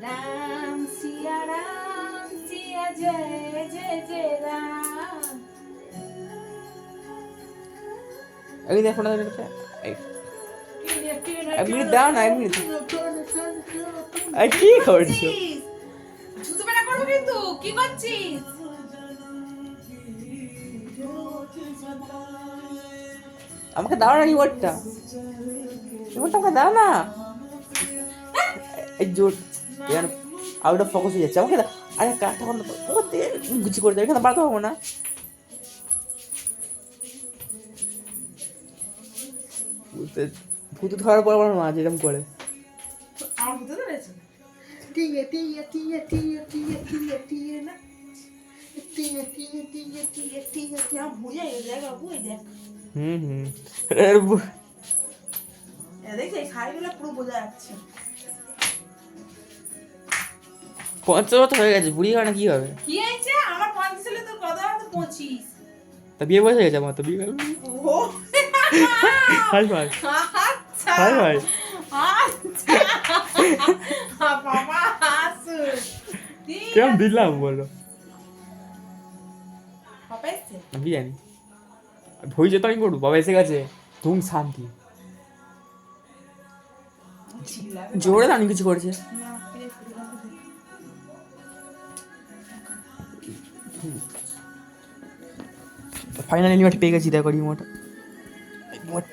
राम सिया जय जय जय राम। अभी देखो ना আমি দাও না আমি কি করছো? জুতো বেলা করবো কিন্তু কি করছিস? আমাকে দাও না রিমোটটা, রিমোটটা আমাকে দাও না। এই জোর আউট অফ ফোকাস হয়ে যাচ্ছে, আমাকে দাও। আরে কাঠটা বন্ধ করতে গুছি করে দেবে, এখানে বাড়তে পারবো না। ভূত ধরার পর আমার মা যেরকম করে আমার ভূতে ধরেছে। টিয়ে টিয়ে টিয়ে টিয়ে টিয়ে টিয়ে টিয়ে না টিয়ে টিয়ে টিয়ে টিয়ে টিয়ে টিয়ে ভুলে দেখ ভুলে দেখ। দেখে খাইগুলো পুরো বোঝা যাচ্ছে। 50 বছর হয়ে গেছে, বুড়ি হয় না কি হবে? কি হয়েছে আমার 50 ছিল তোর কত হবে? 25। তা বিয়ে বয়স হয়ে গেছে আমার, তো বিয়ে করবো। ও হাই ভাই আচ্ছা হাই ভাই আচ্ছা বাবা আসু কেমন দিলাম বলো? বাবা এসছে? আমি জানি ভই যেত আমি করবো, বাবা এসে গেছে। তুম শান্তি জোরে দাঁড়ি কিছু করেছে। ফাইনালি রিমোট পেয়ে গেছি, দেখো রিমোট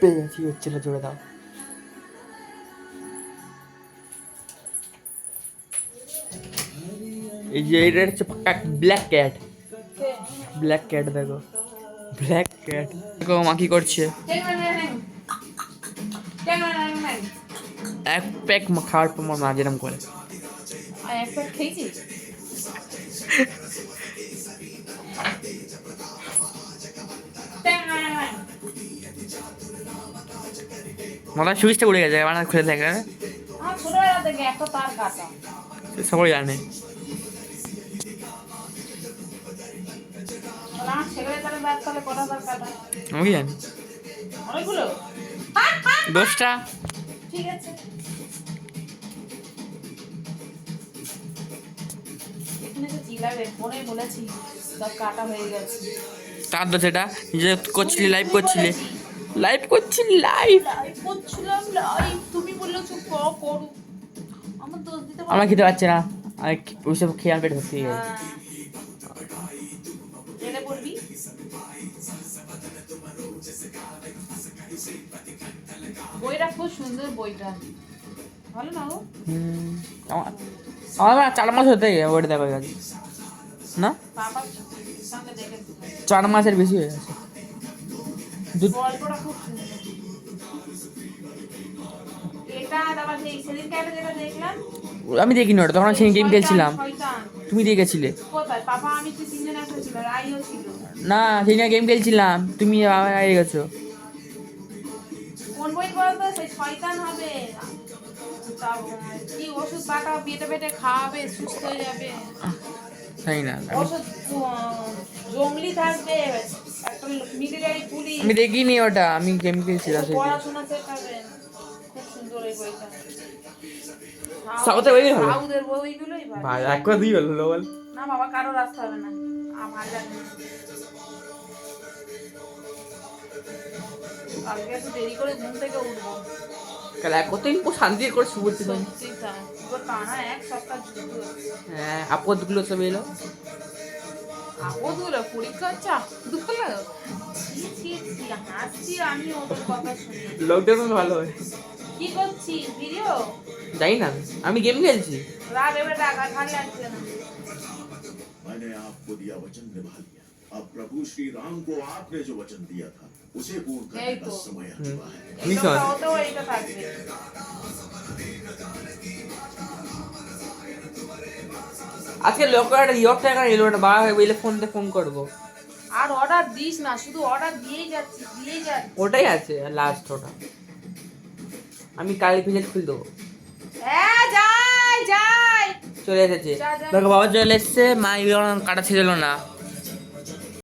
পেয়ে গেছি, হচ্ছে না, জোরে দাও। এই যে এটা হচ্ছে ব্ল্যাক ক্যাট, ব্ল্যাক ক্যাট দেখো, ব্ল্যাক ক্যাট দেখো মা কি করছে। এক প্যাক খাওয়ার পর মা যেরকম করে। এক প্যাক খেয়েছিস? মাথার সুইচটা উড়ে গেছে, আমার খুলে থাকে। আমার ছোটবেলা থেকে একটা তার কাটা। সবাই জানে। আমার ছেলে তার ব্যাগ তাহলে কটা তার কাটা? আমি জানি অনেকগুলো। 10টা। ঠিক আছে। এখানে তো জিলাবে ফোনে বলেছি সব কাটা হয়ে গেছে। তার তো সেটা যে করছিলি, লাইভ করছিলি, লাইভ করছিলি, লাইভ করছিলাম লাইভ, তুমি বললে চুপ করো। আমার দোষ দিতে পারো? আমার খেতে পাচ্ছে না, আমি ওইসব খেয়ে আমার পেট ভর্তি হয়ে গেছে। এলে বলবি বইটা খুব সুন্দর, বইটা ভালো না গো? আমার 4 মাস হতে ওইটা দেখা গেছে না, বাবার সঙ্গে দেখে 4 মাসের বেশি হয়ে গেছে। গল্পটা খুব সুন্দর। এটা আবার সেদিনকে একটা যেটা দেখলাম, আমি দেখিনি ওটা, তখন সেই গেম খেলছিলাম, শয়তান। তুমি দিয়ে গেছিলে। কোথায়? পাপা আমি তো তিনজন একটা ছিল, রাইও ছিল। না সেই না গেম খেলছিলাম, তুমি আগে গেছো। কোন বই বলতো? সেই শয়তান হবে। কি ওষুধ পাঠাও, বেটে বেটে খাওয়াবে, সুস্থ হয়ে যাবে। তাই না, ওষুধ জঙ্গলি থাকবে, একটা মিলিটারি পুলিশ। আমি দেখিনি ওটা, আমি গেম খেলছিলাম। পড়াশোনা শেখাবে। খুব সুন্দর এই বইটা। সাউথের বই ভালো, সাউথের বইগুলোই ভালো। ভাই এক করে দিই বলো বল। না বাবা কারো রাস্তা হবে না, আমার জানি। কালকে একটু দেরি করে ঘুম থেকে উঠবো। কাল কতদিন পর শান্তি করে শুভছি। সত্যি তাই, পুরো টানা 1 সপ্তাহ যুদ্ধ। হ্যাঁ আপদগুলো সব এলো। আপদগুলো পরীক্ষার চাপ দুলো। ছি ছি হাসছি আমি ওদের কথা শুনে। লকডাউন ভালো হয়। কি করছিস? ভিডিও? জানি না, আমি গেম খেলছি। রাত এবার টাকা ঠান্ডা লাগছে না। मैंने आपको दिया वचन निभा लिया। अब प्रभु श्री राम को आपने जो वचन दिया था उसे पूर्ण करने का समय आ चुका है। এটা হতেও এটা থাকবে। আজকে লোকের ইয়র টাকা এলো না, বাবা বলে ফোন করবো। আর অর্ডার দিস না, শুধু অর্ডার দিয়েই যাচ্ছি। ওটাই আছে লাস্ট, ওটা আমি কাল ভিলেজ খুলে দেবো। যাই চলে এসেছে দেখো, বাবা চলে এসছে, মা কাটা ছিল না।